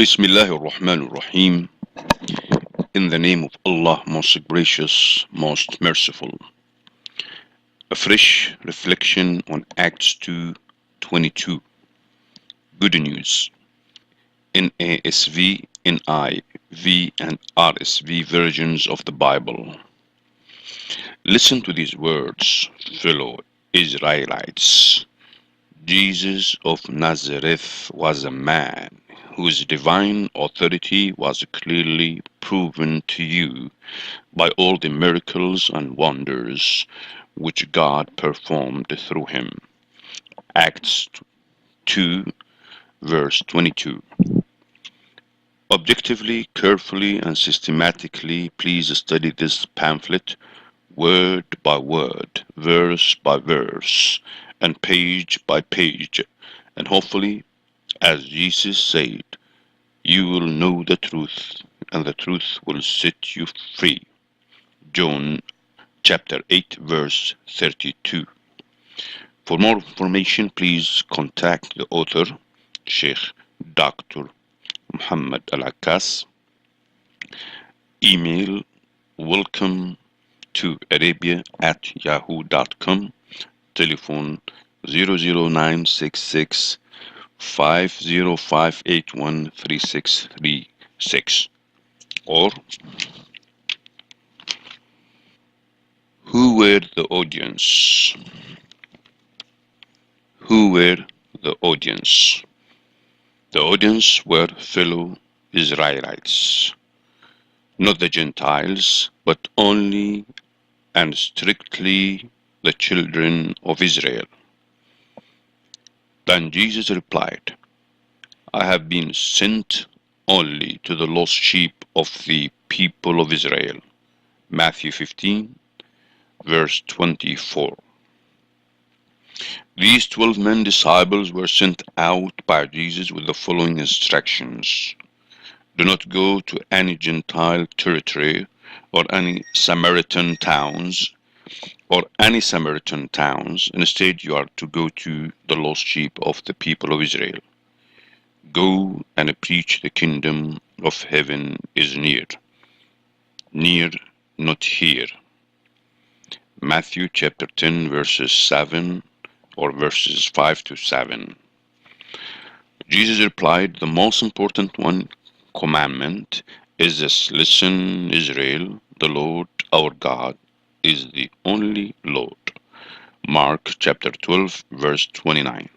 Bismillahir Rahmanir Rahim. In the name of Allah, most gracious, most merciful. A fresh reflection on Acts 2:22. Good news. In ASV, NIV, and RSV versions of the Bible. Listen to these words, fellow Israelites. Jesus of Nazareth was a man whose divine authority was clearly proven to you by all the miracles and wonders which God performed through him. Acts 2, verse 22. Objectively, carefully, and systematically, please study this pamphlet word by word, verse by verse, and page by page, and hopefully, as Jesus said, you will know the truth, and the truth will set you free. John chapter 8, verse 32. For more information, please contact the author, Sheikh Dr. Muhammad Al-Akkas. Email welcome to arabia@yahoo.com. Telephone 00966 505813636. Or, who were the audience? Who were the audience? The audience were fellow Israelites, not the Gentiles, but only and strictly the children of Israel. Then Jesus replied, I have been sent only to the lost sheep of the people of Israel. Matthew 15, verse 24. These 12 men disciples were sent out by Jesus with the following instructions. Do not go to any Gentile territory or any Samaritan towns. Instead, you are to go to the lost sheep of the people of Israel. Go and preach the kingdom of heaven is near. Near, not here. Matthew chapter 10, verses 7 or verses 5 to 7. Jesus replied, the most important commandment is this: listen, Israel, the Lord our God is the only Lord. Mark chapter 12, verse 29.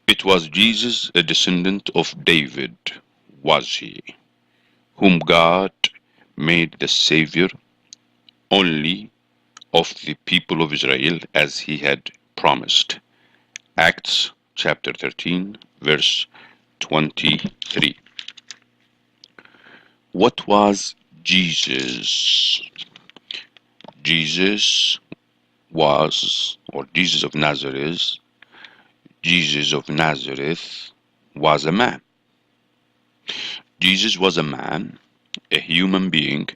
It was Jesus, a descendant of David, was he, whom God made the Savior only of the people of Israel as he had promised. Acts chapter 13, verse 23. What was Jesus? Jesus of Nazareth, was a man. Jesus was a man, a human being,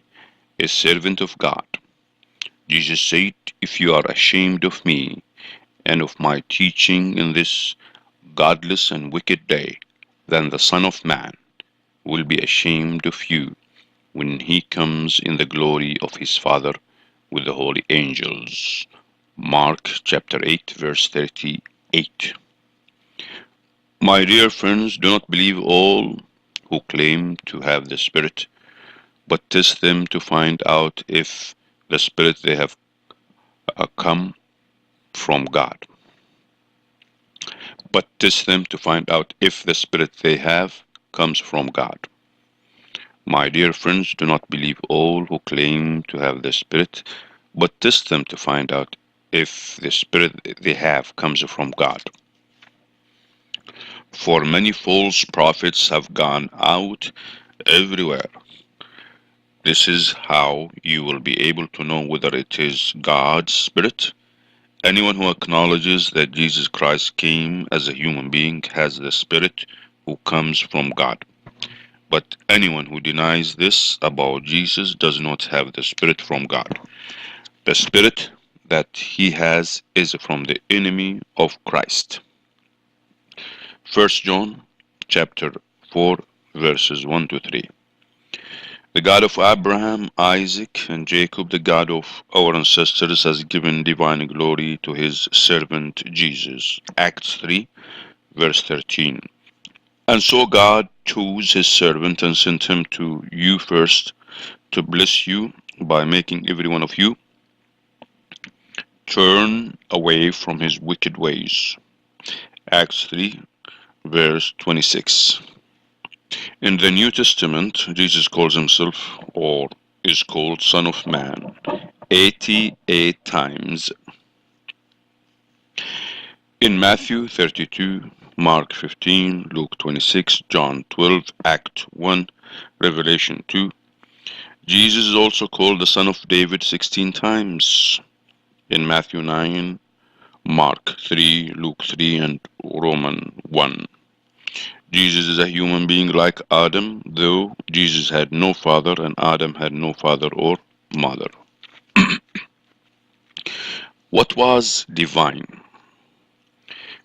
a servant of God. Jesus said, if you are ashamed of me and of my teaching in this godless and wicked day, then the Son of Man will be ashamed of you when he comes in the glory of his Father with the holy angels. Mark chapter 8, verse 38. My dear friends, do not believe all who claim to have the Spirit, but test them to find out if the Spirit they have come from God. But test them to find out if the Spirit they have comes from God. My dear friends, do not believe all who claim to have the Spirit, but test them to find out if the Spirit they have comes from God. For many false prophets have gone out everywhere. This is how you will be able to know whether it is God's Spirit. Anyone who acknowledges that Jesus Christ came as a human being has the Spirit who comes from God. But anyone who denies this about Jesus does not have the Spirit from God. The Spirit that he has is from the enemy of Christ. 1 John chapter 4, verses 1 to 3. The God of Abraham, Isaac, and Jacob, the God of our ancestors, has given divine glory to his servant Jesus. Acts 3, verse 13. And so God chose his servant and sent him to you first to bless you by making every one of you turn away from his wicked ways. Acts 3, verse 26. In the New Testament, Jesus calls himself, or is called, Son of Man, 88 times. In Matthew 32, Mark 15, Luke 26, John 12, Act 1, Revelation 2. Jesus is also called the Son of David 16 times. In Matthew 9, Mark 3, Luke 3, and Romans 1. Jesus is a human being like Adam, though Jesus had no father and Adam had no father or mother. What was divine?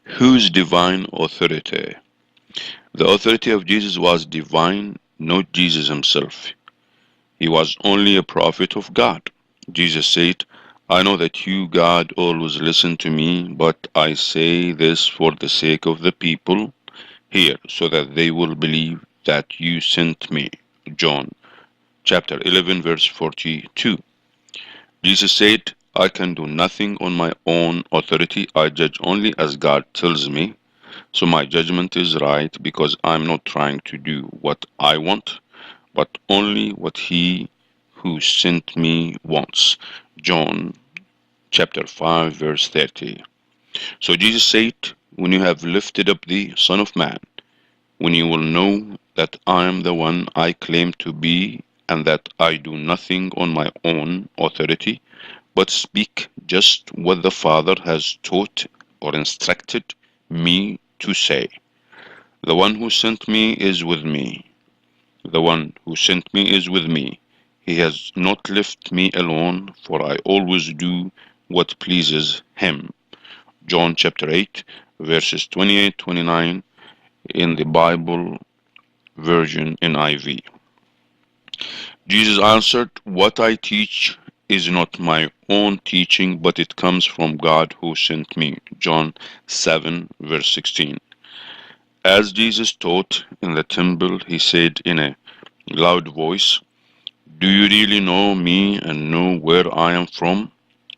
Whose divine authority? The authority of Jesus was divine, not Jesus himself. He was only a prophet of God. Jesus said, I know that you, God, always listen to me, but I say this for the sake of the people here, so that they will believe that you sent me. John chapter 11, verse 42. Jesus said, I can do nothing on my own authority. I judge only as God tells me. So my judgment is right because I'm not trying to do what I want, but only what he who sent me wants. John chapter 5, verse 30. So Jesus said, when you have lifted up the Son of Man, when you will know that I am the one I claim to be, and that I do nothing on my own authority, but speak just what the Father has taught or instructed me to say. The one who sent me is with me. The one who sent me is with me. He has not left me alone, for I always do what pleases him. John chapter 8, verses 28-29 in the Bible version NIV. Jesus answered, what I teach is not my own teaching, but it comes from God who sent me. John 7, verse 16. As Jesus taught in the temple, he said in a loud voice, do you really know me and know where I am from?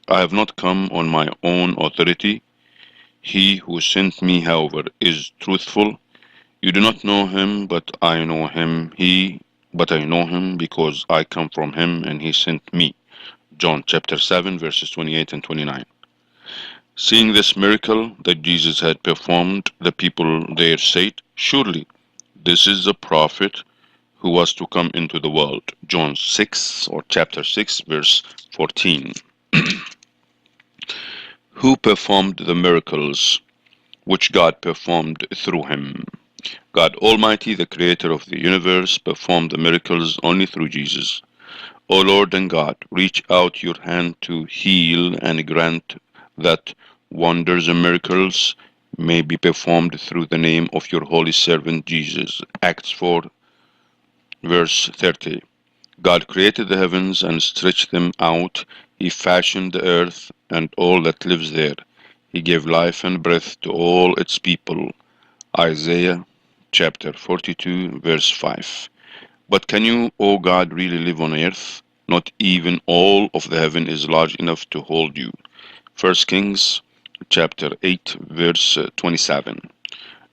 I have not come on my own authority. He who sent me, however, is truthful. You do not know him, but I know him. But I know him because I come from him and he sent me. John chapter 7, verses 28 and 29. Seeing this miracle that Jesus had performed, the people there said, surely this is the prophet who was to come into the world. John 6 or chapter 6, verse 14. Who performed the miracles which God performed through him? God Almighty, the creator of the universe, performed the miracles only through Jesus. O Lord and God, reach out your hand to heal and grant that wonders and miracles may be performed through the name of your holy servant Jesus. Acts 4, verse 30. God created the heavens and stretched them out. He fashioned the earth and all that lives there. He gave life and breath to all its people. Isaiah chapter 42, verse 5. But can you, O God, really live on earth? Not even all of the heaven is large enough to hold you. 1 Kings chapter 8, verse 27.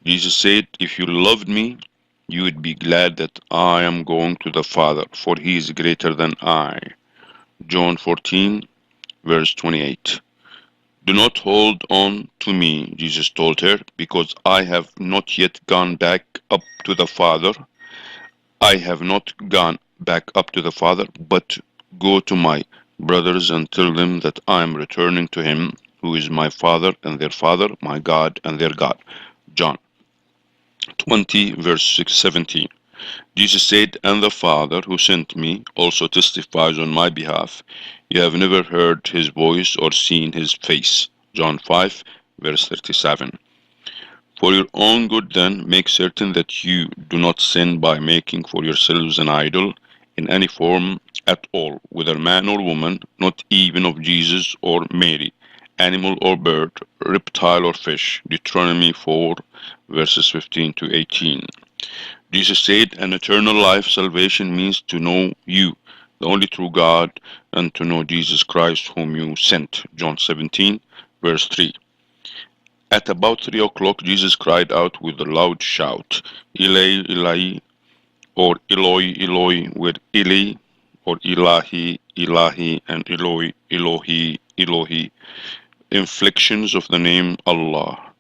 Jesus said, if you loved me, you would be glad that I am going to the Father, for he is greater than I. John 14, verse 28. Do not hold on to me, Jesus told her, because I have not yet gone back up to the Father. I have not gone back up to the Father, but go to my brothers and tell them that I am returning to him, who is my Father and their Father, my God and their God. John 20, verse 17. Jesus said, and the Father who sent me also testifies on my behalf. You have never heard his voice or seen his face. John 5, verse 37. For your own good then, make certain that you do not sin by making for yourselves an idol in any form at all, whether man or woman, not even of Jesus or Mary, animal or bird, reptile or fish. Deuteronomy 4, verses 15 to 18. Jesus said, an eternal life salvation means to know you, the only true God, and to know Jesus Christ whom you sent. John 17, verse 3. At about 3 o'clock, Jesus cried out with a loud shout, Eli, Eli, or Eloi, Eloi, where Eli, or Ilahi, Ilahi, and Eloi, Elohi, Elohi, inflections of the name Allah.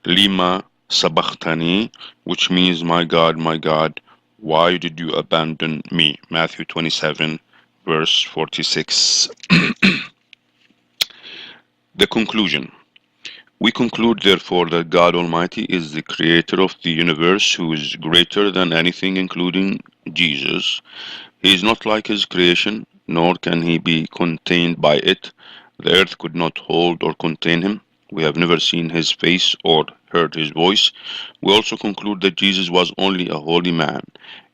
Lima sabachthani, which means, my God, why did you abandon me? Matthew 27, verse 46. The conclusion. We conclude therefore that God Almighty is the creator of the universe who is greater than anything including Jesus. He is not like his creation, nor can he be contained by it. The earth could not hold or contain him. We have never seen his face or heard his voice. We also conclude that Jesus was only a holy man,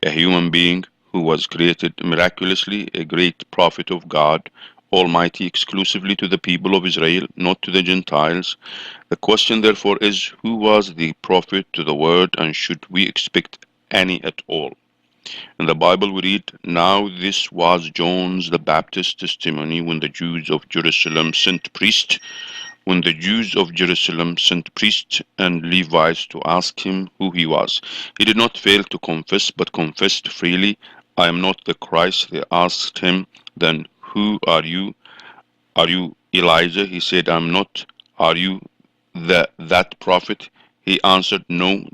a human being who was created miraculously, a great prophet of God Almighty exclusively to the people of Israel, not to the Gentiles. The question therefore is, who was the prophet to the word, and should we expect any at all? In the Bible we read, now this was John's the Baptist's testimony when the Jews of Jerusalem sent priests and Levites to ask him who he was. He did not fail to confess, but confessed freely, I am not the Christ. They asked him, then who are you? Are you Elijah? He said, I am not. Are you that prophet? He answered, no.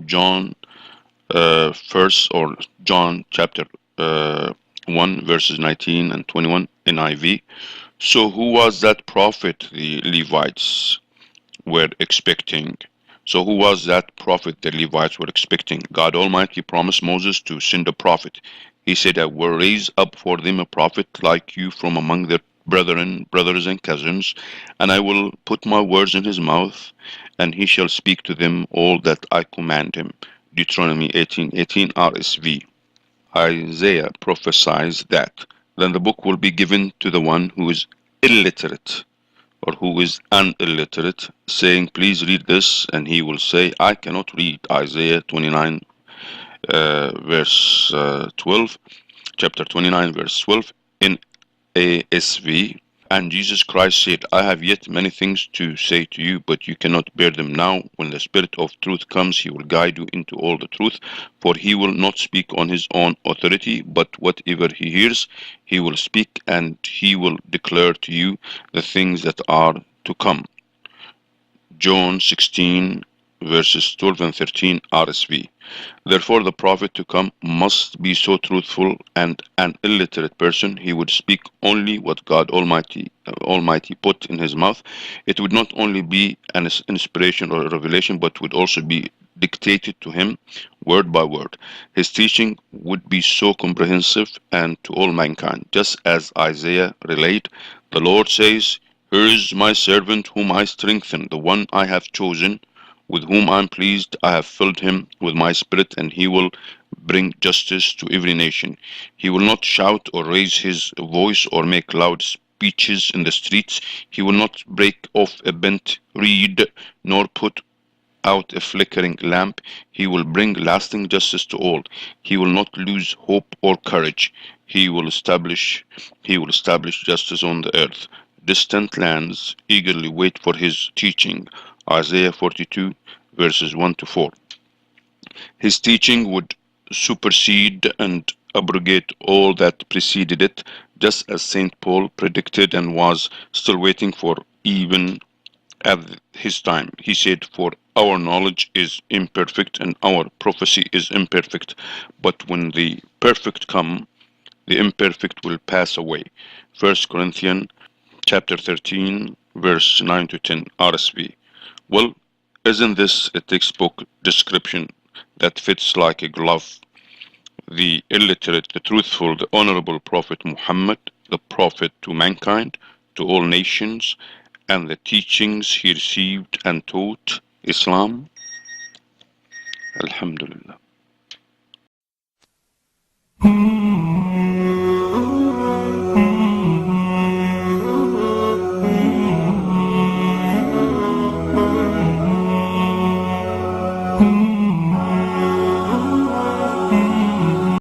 Verse or John chapter 1 verses 19 and 21 NIV. So who was that prophet the Levites were expecting? So who was that prophet the Levites were expecting? God Almighty promised Moses to send a prophet. He said, I will raise up for them a prophet like you from among their brothers and cousins, and I will put my words in his mouth, and he shall speak to them all that I command him. Deuteronomy 18:18 RSV. Isaiah prophesies that then the book will be given to the one who is illiterate or who is an illiterate, saying, please read this, and he will say, I cannot read. Isaiah 29, verse 12, chapter 29, verse 12 in ASV. And Jesus Christ said, I have yet many things to say to you, but you cannot bear them now. When the Spirit of truth comes, he will guide you into all the truth, for he will not speak on his own authority, but whatever he hears, he will speak, and he will declare to you the things that are to come. John 16, verses 12 and 13 RSV. Therefore the prophet to come must be so truthful and an illiterate person, he would speak only what God Almighty put in his mouth. It would not only be an inspiration or a revelation, but would also be dictated to him word by word. His teaching would be so comprehensive and to all mankind. Just as Isaiah relayed, the Lord says, here is my servant whom I strengthen, the one I have chosen, with whom I am pleased. I have filled him with my spirit, and he will bring justice to every nation. He will not shout or raise his voice or make loud speeches in the streets. He will not break off a bent reed, nor put out a flickering lamp. He will bring lasting justice to all. He will not lose hope or courage. He will establish justice on the earth. Distant lands eagerly wait for his teaching. Isaiah 42 verses 1 to 4. His teaching would supersede and abrogate all that preceded it, just as St. Paul predicted and was still waiting for even at his time. He said, for our knowledge is imperfect and our prophecy is imperfect, but when the perfect come, the imperfect will pass away. 1 Corinthians chapter 13, verse 9 to 10 RSV. Well, isn't this a textbook description that fits like a glove? The illiterate, the truthful, the honorable Prophet Muhammad, the prophet to mankind, to all nations, and the teachings he received and taught, Islam. Alhamdulillah.